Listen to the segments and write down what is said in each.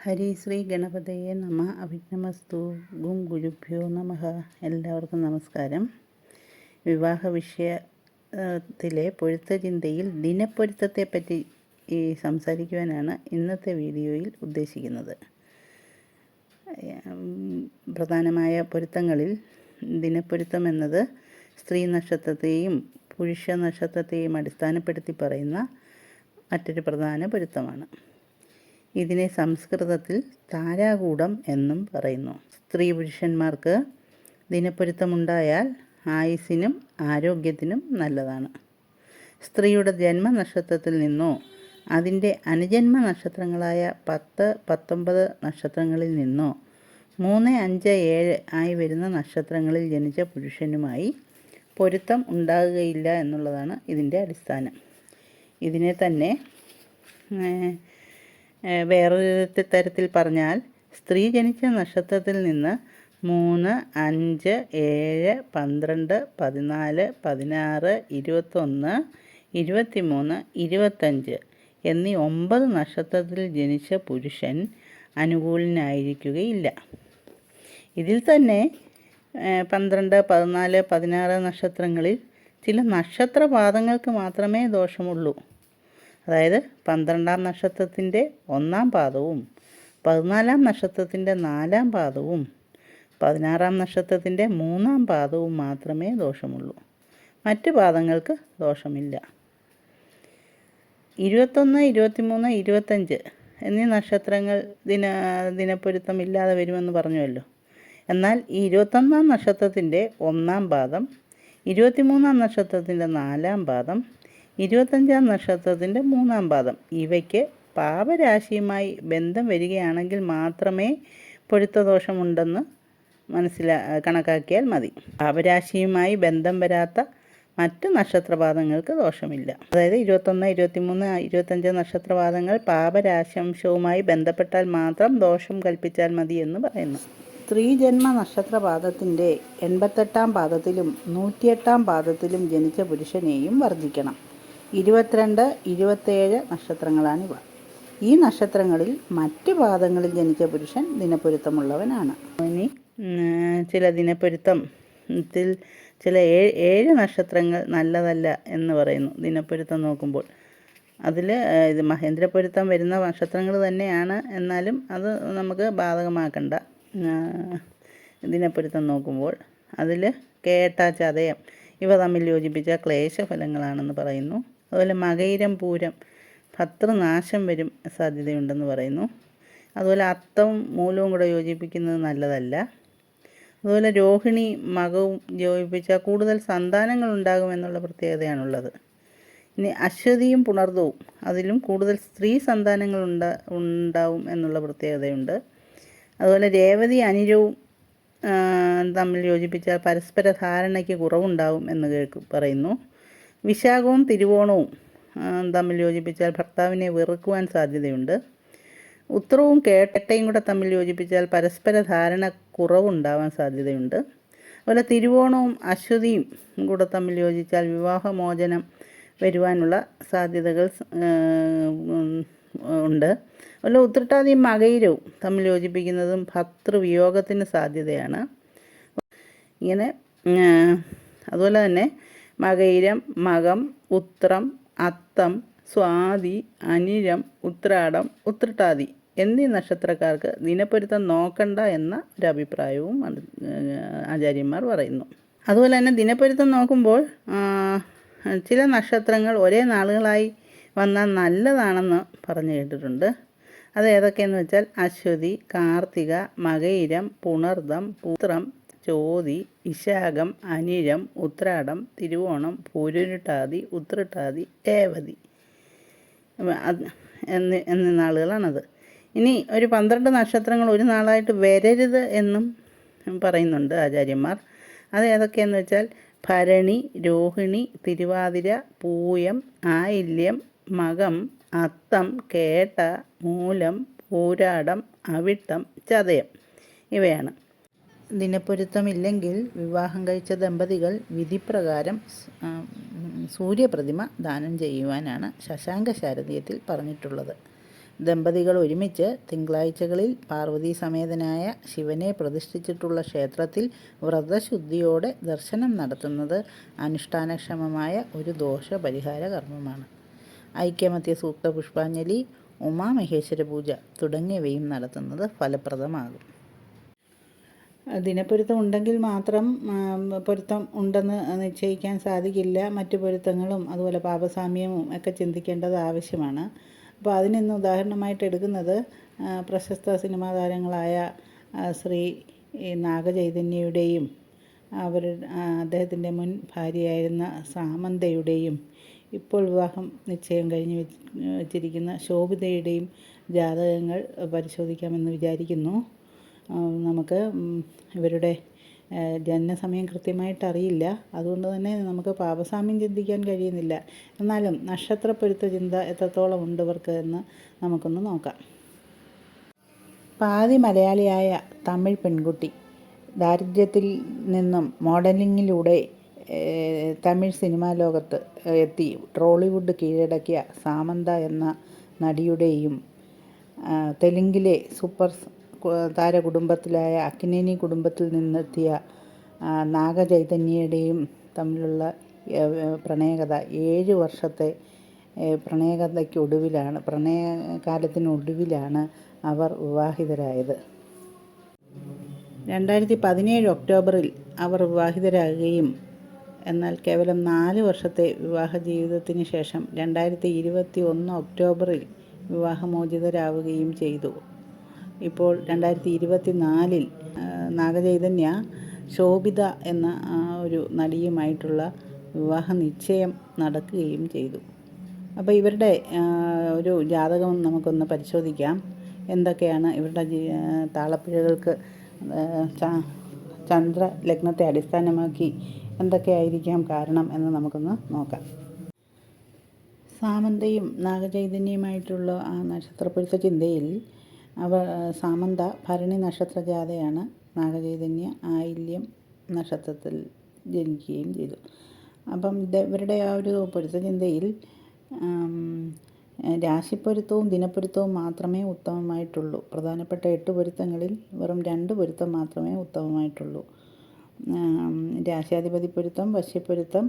ഹരി ശ്രീ ഗണപതയെ നമ. അഭിജ്ഞമസ്തു. ഗും ഗുരുഭ്യോ നമഃ. എല്ലാവർക്കും നമസ്കാരം. വിവാഹ വിഷയത്തിലെ പൊരുത്ത ചിന്തയിൽ ദിനപ്പൊരുത്തത്തെപ്പറ്റി സംസാരിക്കുവാനാണ് ഇന്നത്തെ വീഡിയോയിൽ ഉദ്ദേശിക്കുന്നത്. പ്രധാനമായ പൊരുത്തങ്ങളിൽ ദിനപ്പൊരുത്തം എന്നത് സ്ത്രീ നക്ഷത്രത്തെയും പുരുഷ നക്ഷത്രത്തെയും അടിസ്ഥാനപ്പെടുത്തി പറയുന്ന മറ്റൊരു പ്രധാന പൊരുത്തമാണ്. ഇതിനെ സംസ്കൃതത്തിൽ താരാകൂടം എന്നും പറയുന്നു. സ്ത്രീ പുരുഷന്മാർക്ക് ദിനപ്പൊരുത്തമുണ്ടായാൽ ആയുസ്സിനും ആരോഗ്യത്തിനും നല്ലതാണ്. സ്ത്രീയുടെ ജന്മനക്ഷത്രത്തിൽ നിന്നോ അതിൻ്റെ അനുജന്മ നക്ഷത്രങ്ങളായ 10, 19 നക്ഷത്രങ്ങളിൽ നിന്നോ 3, 5, 7 ആയി വരുന്ന നക്ഷത്രങ്ങളിൽ ജനിച്ച പുരുഷനുമായി പൊരുത്തം ഉണ്ടാകുകയില്ല എന്നുള്ളതാണ് ഇതിൻ്റെ അടിസ്ഥാനം. ഇതിനെ തന്നെ വേറൊരു തരത്തിൽ പറഞ്ഞാൽ, സ്ത്രീ ജനിച്ച നക്ഷത്രത്തിൽ നിന്ന് 3, 5, 7, 12, 14, 16, 21, 23, 25 എന്നീ 9 നക്ഷത്രത്തിൽ ജനിച്ച പുരുഷൻ അനുകൂലനായിരിക്കുകയില്ല. ഇതിൽ തന്നെ 12, 14, 16 നക്ഷത്രങ്ങളിൽ ചില നക്ഷത്രപാദങ്ങൾക്ക് മാത്രമേ ദോഷമുള്ളൂ. അതായത് 12-ാം നക്ഷത്രത്തിൻ്റെ 1-ാം പാദവും 14-ാം നക്ഷത്രത്തിൻ്റെ 4-ാം പാദവും 16-ാം നക്ഷത്രത്തിൻ്റെ 3-ാം പാദവും മാത്രമേ ദോഷമുള്ളൂ. മറ്റ് പാദങ്ങൾക്ക് ദോഷമില്ല. 21, 23, 25 എന്നീ നക്ഷത്രങ്ങൾ ദിനപ്പൊരുത്തമില്ലാതെ വരുമെന്ന് പറഞ്ഞുവല്ലോ. എന്നാൽ ഈ 21-ാം നക്ഷത്രത്തിൻ്റെ 1-ാം പാദം, 23-ാം നക്ഷത്രത്തിൻ്റെ 4-ാം പാദം, 25-ാം നക്ഷത്രത്തിൻ്റെ 3-ാം പാദം ഇവയ്ക്ക് പാപരാശിയുമായി ബന്ധം വരികയാണെങ്കിൽ മാത്രമേ പൊരുത്തദോഷമുണ്ടെന്ന് കണക്കാക്കിയാൽ മതി. പാപരാശിയുമായി ബന്ധം വരാത്ത മറ്റ് നക്ഷത്രപാദങ്ങൾക്ക് ദോഷമില്ല. അതായത് 21, 23, 25 നക്ഷത്രപാദങ്ങൾ പാപരാശംശവുമായി ബന്ധപ്പെട്ടാൽ മാത്രം ദോഷം കൽപ്പിച്ചാൽ മതി എന്ന് പറയുന്നു. സ്ത്രീ ജന്മ നക്ഷത്രപാദത്തിൻ്റെ 88-ാം പാദത്തിലും 108-ാം പാദത്തിലും ജനിച്ച പുരുഷനെയും വർജിക്കണം. 22, 27 നക്ഷത്രങ്ങളാണിവ. ഈ നക്ഷത്രങ്ങളിൽ മറ്റ് പാദങ്ങളിൽ ജനിച്ച പുരുഷൻ ദിനപ്പൊരുത്തമുള്ളവനാണ്. ഇനി ചില ദിനപ്പൊരുത്തത്തിൽ ചില 7 നക്ഷത്രങ്ങൾ നല്ലതല്ല എന്ന് പറയുന്നു. ദിനപ്പൊരുത്തം നോക്കുമ്പോൾ അതിൽ ഇത് മഹേന്ദ്രപ്പൊരുത്തം വരുന്ന നക്ഷത്രങ്ങൾ തന്നെയാണ്. എന്നാലും അത് നമുക്ക് ബാധകമാക്കണ്ട. ദിനപ്പൊരുത്തം നോക്കുമ്പോൾ അതിൽ കേട്ട, ചതയം ഇവ തമ്മിൽ യോജിപ്പിച്ച ക്ലേശഫലങ്ങളാണെന്ന് പറയുന്നു. അതുപോലെ മകയിരം, പൂരം, ഭർതൃനാശം വരും സാധ്യതയുണ്ടെന്ന് പറയുന്നു. അതുപോലെ അത്തവും മൂലവും കൂടെ യോജിപ്പിക്കുന്നത് നല്ലതല്ല. അതുപോലെ രോഹിണി, മകവും യോജിപ്പിച്ചാൽ കൂടുതൽ സന്താനങ്ങൾ ഉണ്ടാകുമെന്നുള്ള പ്രത്യേകതയാണുള്ളത്. ഇനി അശ്വതിയും പുണർദവും അതിലും കൂടുതൽ സ്ത്രീ സന്താനങ്ങൾ ഉണ്ടാവും എന്നുള്ള പ്രത്യേകതയുണ്ട്. അതുപോലെ രേവതി, അനിഴവും തമ്മിൽ യോജിപ്പിച്ചാൽ പരസ്പര ധാരണയ്ക്ക് കുറവുണ്ടാവും എന്ന് പറയുന്നു. വിശാഖവും തിരുവോണവും തമ്മിൽ യോജിപ്പിച്ചാൽ ഭർത്താവിനെ വെറുക്കുവാൻ സാധ്യതയുണ്ട്. ഉത്രവും കേട്ടയും കൂടെ തമ്മിൽ യോജിപ്പിച്ചാൽ പരസ്പര ധാരണ കുറവുണ്ടാവാൻ സാധ്യതയുണ്ട്. അതുപോലെ തിരുവോണവും അശ്വതിയും കൂടെ തമ്മിൽ യോജിച്ചാൽ വിവാഹമോചനം വരുവാനുള്ള സാധ്യതകൾ ഉണ്ട്. അതുപോലെ ഉത്രട്ടാതിയും മകയിരവും തമ്മിൽ യോജിപ്പിക്കുന്നതും ഭർതൃവിയോഗത്തിന് സാധ്യതയാണ്. ഇങ്ങനെ അതുപോലെ തന്നെ മകയിരം, മകം, ഉത്രം, അത്തം, സ്വാതി, അനിഴം, ഉത്രാടം, ഉത്രട്ടാതി എന്നീ നക്ഷത്രക്കാർക്ക് ദിനപ്പൊരുത്തം നോക്കണ്ട എന്ന ഒരു അഭിപ്രായവും ആചാര്യന്മാർ പറയുന്നു. അതുപോലെ തന്നെ ദിനപ്പൊരുത്തം നോക്കുമ്പോൾ ചില നക്ഷത്രങ്ങൾ ഒരേ നാളുകളായി വന്നാൽ നല്ലതാണെന്ന് പറഞ്ഞു കേട്ടിട്ടുണ്ട്. അത് ഏതൊക്കെയെന്ന് വെച്ചാൽ അശ്വതി, കാർത്തിക, മകയിരം, പുണർദം, പുത്രം, ചോതി, വിശാഖം, അനിഴം, ഉത്രാടം, തിരുവോണം, പൂരുരുട്ടാതി, ഉത്രട്ടാതി, രേവതി എന്നീ നാളുകളാണത്. ഇനി ഒരു 12 നക്ഷത്രങ്ങൾ ഒരു നാളായിട്ട് വരരുത് എന്നും പറയുന്നുണ്ട് ആചാര്യന്മാർ. അത് ഏതൊക്കെയെന്ന് വെച്ചാൽ ഭരണി, രോഹിണി, തിരുവാതിര, പൂയം, ആയില്യം, മകം, അത്തം, കേട്ട, മൂലം, പൂരാടം, അവിട്ടം, ചതയം ഇവയാണ്. ദിനപ്പൊരുത്തമില്ലെങ്കിൽ വിവാഹം കഴിച്ച ദമ്പതികൾ വിധിപ്രകാരം സൂര്യപ്രതിമ ദാനം ചെയ്യുവാനാണ് ശശാങ്ക ശാരദീയത്തിൽ പറഞ്ഞിട്ടുള്ളത്. ദമ്പതികൾ ഒരുമിച്ച് തിങ്കളാഴ്ചകളിൽ പാർവതീ സമേതനായ ശിവനെ പ്രതിഷ്ഠിച്ചിട്ടുള്ള ക്ഷേത്രത്തിൽ വ്രതശുദ്ധിയോടെ ദർശനം നടത്തുന്നത് അനുഷ്ഠാനക്ഷമമായ ഒരു ദോഷപരിഹാര കർമ്മമാണ്. ഐക്യമത്യ സൂക്ത പുഷ്പാഞ്ജലി, ഉമാമഹേശ്വര പൂജ തുടങ്ങിയവയും നടത്തുന്നത് ഫലപ്രദമാകും. ദിനപ്പൊരുത്തം ഉണ്ടെങ്കിൽ മാത്രം പൊരുത്തം ഉണ്ടെന്ന് നിശ്ചയിക്കാൻ സാധിക്കില്ല. മറ്റു പൊരുത്തങ്ങളും അതുപോലെ പാപസാമ്യവും ഒക്കെ ചിന്തിക്കേണ്ടത് ആവശ്യമാണ്. അപ്പോൾ അതിനിന്ന് ഉദാഹരണമായിട്ട് എടുക്കുന്നത് പ്രശസ്ത സിനിമാ താരങ്ങളായ ശ്രീ നാഗചൈതന്യയുടെയും അദ്ദേഹത്തിൻ്റെ മുൻ ഭാര്യയായിരുന്ന സാമന്തയുടെയും ഇപ്പോൾ വിവാഹം നിശ്ചയം കഴിഞ്ഞ് വച്ചിരിക്കുന്ന ശോഭിതയുടെയും ജാതകങ്ങൾ പരിശോധിക്കാമെന്ന് വിചാരിക്കുന്നു. നമുക്ക് ഇവരുടെ ജനനസമയം കൃത്യമായിട്ട് അറിയില്ല. അതുകൊണ്ട് തന്നെ നമുക്ക് പാപസാമ്യം ചിന്തിക്കാൻ കഴിയുന്നില്ല. എന്നാലും നക്ഷത്രപ്പൊരുത്ത ചിന്ത എത്രത്തോളം ഉണ്ട് ഇവർക്ക് എന്ന് നമുക്കൊന്ന് നോക്കാം. പാതി മലയാളിയായ തമിഴ് പെൺകുട്ടി ദാരിദ്ര്യത്തിൽ നിന്നും മോഡലിങ്ങിലൂടെ തമിഴ് സിനിമാ ലോകത്ത് എത്തി ട്രോളിവുഡ് കീഴടക്കിയ സാമന്ത എന്ന നടിയുടെയും തെലുങ്കിലെ സൂപ്പർ താരകുടുംബത്തിലായ അക്കിനേനി കുടുംബത്തിൽ നിന്നെത്തിയ നാഗചൈതന്യയുടെയും തമ്മിലുള്ള പ്രണയകഥ 7 വർഷത്തെ പ്രണയകാലത്തിനൊടുവിലാണ് അവർ വിവാഹിതരായത്. 2017 ഒക്ടോബറിൽ അവർ വിവാഹിതരാകുകയും എന്നാൽ കേവലം 4 വർഷത്തെ വിവാഹ ജീവിതത്തിന് ശേഷം 2021 ഒക്ടോബറിൽ വിവാഹമോചിതരാവുകയും ചെയ്തു. ഇപ്പോൾ 2024 നാഗചൈതന്യ ശോഭിത എന്ന ഒരു നടിയുമായിട്ടുള്ള വിവാഹ നിശ്ചയം നടക്കുകയും ചെയ്തു. അപ്പോൾ ഇവരുടെ ഒരു ജാതകം നമുക്കൊന്ന് പരിശോധിക്കാം. എന്തൊക്കെയാണ് ഇവരുടെ താളപ്പിഴകൾക്ക് ചന്ദ്ര ലഗ്നത്തെ അടിസ്ഥാനമാക്കി എന്തൊക്കെയായിരിക്കാം കാരണം എന്ന് നമുക്കൊന്ന് നോക്കാം. സാമന്തയും നാഗചൈതന്യയുമായിട്ടുള്ള ആ നക്ഷത്രപ്പൊരുത്ത ചിന്തയിൽ സാമന്ത ഭരണി നക്ഷത്രജാതയാണ്. നാഗചൈതന്യ ആയില്യം നക്ഷത്രത്തിൽ ജനിക്കുകയും ചെയ്തു. അപ്പം ഇവരുടെ ആ ഒരു പൊരുത്ത ചിന്തയിൽ രാശിപ്പൊരുത്തവും ദിനപ്പൊരുത്തവും മാത്രമേ ഉത്തമമായിട്ടുള്ളൂ. പ്രധാനപ്പെട്ട 8 പൊരുത്തങ്ങളിൽ വെറും 2 പൊരുത്തം മാത്രമേ ഉത്തമമായിട്ടുള്ളൂ. രാശ്യാധിപതി പൊരുത്തം, വശ്യപ്പൊരുത്തം,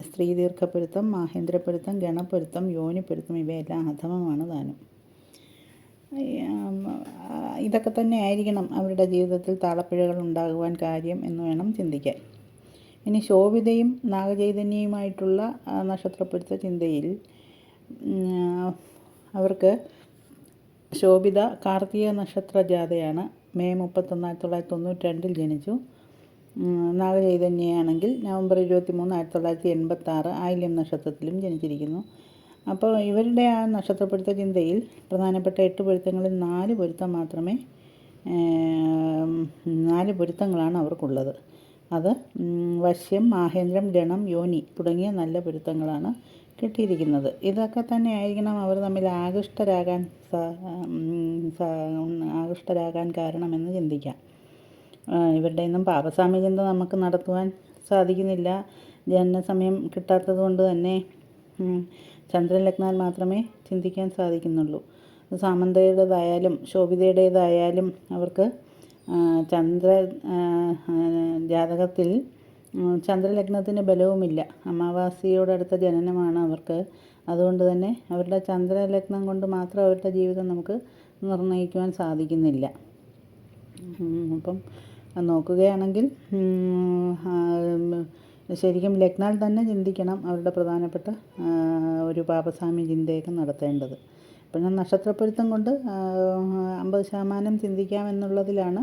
സ്ത്രീ ദീർഘപ്പൊരുത്തം, മാഹേന്ദ്രപ്പൊരുത്തം, ഗണപ്പൊരുത്തം, യോനിപ്പൊരുത്തം ഇവയെല്ലാം അധമമാണ് താനും. ഇതൊക്കെ തന്നെ ആയിരിക്കണം അവരുടെ ജീവിതത്തിൽ താളപ്പിഴകൾ ഉണ്ടാകുവാൻ കാര്യം എന്ന് വേണം ചിന്തിക്കാൻ. ഇനി ശോഭിതയും നാഗചൈതന്യയുമായിട്ടുള്ള നക്ഷത്രപ്പൊരുത്ത ചിന്തയിൽ അവർക്ക് ശോഭിത കാർത്തിക നക്ഷത്ര ജാതയാണ്. മെയ് 31, 1992 ജനിച്ചു. നാഗചൈതന്യയാണെങ്കിൽ നവംബർ 23, 1986 ആയില്യം നക്ഷത്രത്തിലും ജനിച്ചിരിക്കുന്നു. അപ്പോൾ ഇവരുടെ ആ നക്ഷത്രപ്പൊരുത്ത ചിന്തയിൽ പ്രധാനപ്പെട്ട 8 പൊരുത്തങ്ങളിൽ 4 പൊരുത്തങ്ങളാണ് അവർക്കുള്ളത്. അത് വശ്യം, മാഹേന്ദ്രം, ഗണം, യോനി തുടങ്ങിയ നല്ല പൊരുത്തങ്ങളാണ് കിട്ടിയിരിക്കുന്നത്. ഇതൊക്കെ തന്നെ ആയിരിക്കണം അവർ തമ്മിൽ ആകൃഷ്ടരാകാൻ കാരണമെന്ന് ചിന്തിക്കാം. ഇവരുടെ ഒന്നും പാപസാമ്യ ചിന്ത നമുക്ക് നടത്തുവാൻ സാധിക്കുന്നില്ല. ജനനസമയം കിട്ടാത്തത് കൊണ്ട് തന്നെ ചന്ദ്രലഗ്നാൽ മാത്രമേ ചിന്തിക്കാൻ സാധിക്കുന്നുള്ളൂ. സാമന്തയുടേതായാലും ശോഭിതയുടേതായാലും അവർക്ക് ജാതകത്തിൽ ചന്ദ്രലഗ്നത്തിന് ബലവുമില്ല. അമാവാസിയോടടുത്ത ജനനമാണ് അവർക്ക്. അതുകൊണ്ട് തന്നെ അവരുടെ ചന്ദ്രലഗ്നം കൊണ്ട് മാത്രം അവരുടെ ജീവിതം നമുക്ക് നിർണ്ണയിക്കുവാൻ സാധിക്കുന്നില്ല. അപ്പം നോക്കുകയാണെങ്കിൽ ശരിക്കും ലഗ്നാൽ തന്നെ ചിന്തിക്കണം അവരുടെ പ്രധാനപ്പെട്ട ഒരു പാപസാമ്യ ചിന്തയൊക്കെ നടത്തേണ്ടത്. അപ്പോൾ ഞാൻ നക്ഷത്രപ്പൊരുത്തം കൊണ്ട് 50% ചിന്തിക്കാമെന്നുള്ളതിലാണ്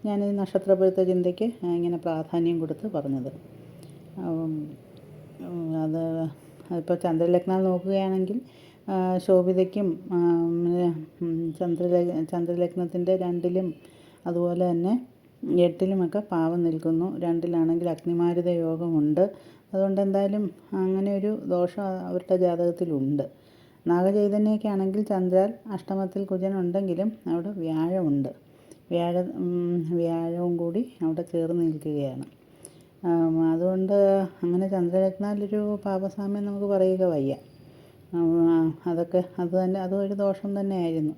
ഞാൻ ഈ നക്ഷത്രപ്പൊരുത്ത ചിന്തയ്ക്ക് ഇങ്ങനെ പ്രാധാന്യം കൊടുത്ത് പറഞ്ഞത്. അതിപ്പോൾ ചന്ദ്രലഗ്നാൽ നോക്കുകയാണെങ്കിൽ ശോഭിതയ്ക്കും ചന്ദ്രലഗ്നത്തിൻ്റെ 2-ലും അതുപോലെ തന്നെ 8-ലുമൊക്കെ പാവം നിൽക്കുന്നു. 2-ലാണെങ്കിൽ അഗ്നിമാരുത യോഗമുണ്ട്. അതുകൊണ്ട് എന്തായാലും അങ്ങനെ ഒരു ദോഷം അവരുടെ ജാതകത്തിലുണ്ട്. നാഗചൈതന്യയ്ക്കാണെങ്കിൽ ചന്ദ്രാൽ അഷ്ടമത്തിൽ കുജനുണ്ടെങ്കിലും അവിടെ വ്യാഴമുണ്ട്. വ്യാഴവും കൂടി അവിടെ ചേർന്ന് നിൽക്കുകയാണ്. അതുകൊണ്ട് അങ്ങനെ ചന്ദ്രലഗ്നാലൊരു പാപസാമ്യം നമുക്ക് പറയുക വയ്യ. അതും ഒരു ദോഷം തന്നെയായിരുന്നു.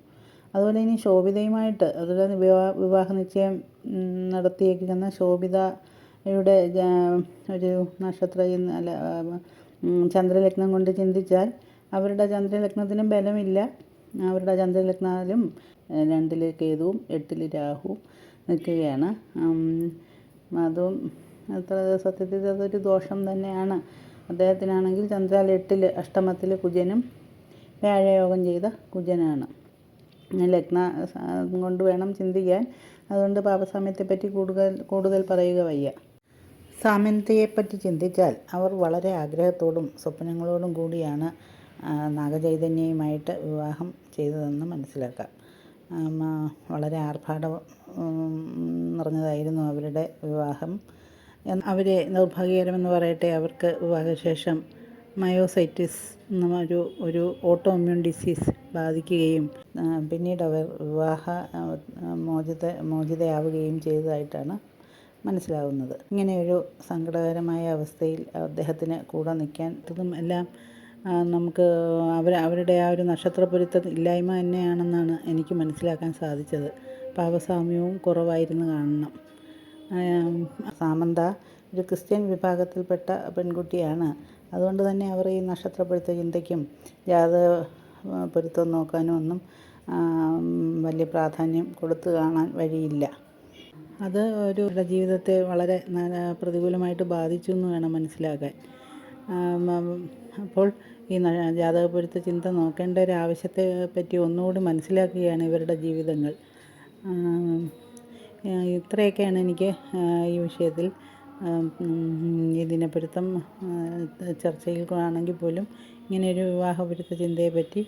അതുപോലെ ഇനി ശോഭിതയുമായിട്ട് അതുപോലെ വിവാഹ നിശ്ചയം നടത്തിയേക്കുന്ന ശോഭിതയുടെ ഒരു നക്ഷത്ര അല്ല ചന്ദ്രലഗ്നം കൊണ്ട് ചിന്തിച്ചാൽ അവരുടെ ചന്ദ്രലഗ്നത്തിനും ബലമില്ല. അവരുടെ ചന്ദ്രലഗ്നാലും 2-ൽ കേതുവും 8-ൽ രാഹുവും നിൽക്കുകയാണ്. അതും സത്യത്തിൽ അതൊരു ദോഷം തന്നെയാണ്. അദ്ദേഹത്തിനാണെങ്കിൽ ചന്ദ്രാൽ 8-ൽ അഷ്ടമത്തിൽ കുജനും വ്യാഴയോഗം ചെയ്ത കുജനാണ്. ലഗ്ന കൊണ്ട് വേണം ചിന്തിക്കാൻ. അതുകൊണ്ട് പാപസാമ്യത്തെപ്പറ്റി കൂടുതൽ പറയുക വയ്യ. സാമന്തയെപ്പറ്റി ചിന്തിച്ചാൽ അവർ വളരെ ആഗ്രഹത്തോടും സ്വപ്നങ്ങളോടും കൂടിയാണ് നാഗചൈതന്യയുമായിട്ട് വിവാഹം ചെയ്തതെന്ന് മനസ്സിലാക്കാം. വളരെ ആർഭാടം നിറഞ്ഞതായിരുന്നു അവരുടെ വിവാഹം. അവരെ നിർഭാഗ്യകരമെന്ന് പറയട്ടെ, അവർക്ക് വിവാഹശേഷം മയോസൈറ്റിസ് എന്ന ഒരു ഓട്ടോ ഇമ്മ്യൂൺ ഡിസീസ് ബാധിക്കുകയും പിന്നീട് അവർ മോചിതയാവുകയും ചെയ്തതായിട്ടാണ് മനസ്സിലാകുന്നത്. ഇങ്ങനെയൊരു സങ്കടകരമായ അവസ്ഥയിൽ അദ്ദേഹത്തിന് കൂടെ നിൽക്കാൻ ഇതും എല്ലാം നമുക്ക് അവരുടെ ആ ഒരു നക്ഷത്രപ്പൊരുത്തം ഇല്ലായ്മ തന്നെയാണെന്നാണ് എനിക്ക് മനസ്സിലാക്കാൻ സാധിച്ചത്. പാപസാമ്യവും കുറവായിരുന്നു കാണണം. സാമന്ത ഒരു ക്രിസ്ത്യൻ വിഭാഗത്തിൽപ്പെട്ട പെൺകുട്ടിയാണ്. അതുകൊണ്ട് തന്നെ അവർ ഈ നക്ഷത്രപ്പൊരുത്ത ചിന്തയ്ക്കും ജാതക പൊരുത്തം നോക്കാനും ഒന്നും വലിയ പ്രാധാന്യം കൊടുത്തു കാണാൻ വഴിയില്ല. അത് അവരുടെ ജീവിതത്തെ വളരെ പ്രതികൂലമായിട്ട് ബാധിച്ചു എന്ന് വേണം മനസ്സിലാക്കാൻ. അപ്പോൾ ഈ ജാതക പൊരുത്ത ചിന്ത നോക്കേണ്ട ഒരു ആവശ്യത്തെ പറ്റി ഒന്നുകൂടി മനസ്സിലാക്കുകയാണ് ഇവരുടെ ജീവിതങ്ങൾ. ഇത്രയൊക്കെയാണ് എനിക്ക് ഈ വിഷയത്തിൽ ഇതിനെപ്പൊരുത്തം ചർച്ചയിൽ ആണെങ്കിൽ പോലും ഇങ്ങനെയൊരു വിവാഹ പൊരുത്ത ചിന്തയെപ്പറ്റി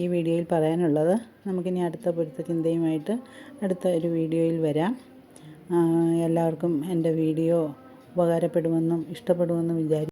ഈ വീഡിയോയിൽ പറയാനുള്ളത്. നമുക്കിനി അടുത്ത പൊരുത്ത ചിന്തയുമായിട്ട് അടുത്ത ഒരു വീഡിയോയിൽ വരാം. എല്ലാവർക്കും എൻ്റെ വീഡിയോ ഉപകാരപ്പെടുമെന്നും ഇഷ്ടപ്പെടുമെന്നും വിചാരിക്കുന്നു.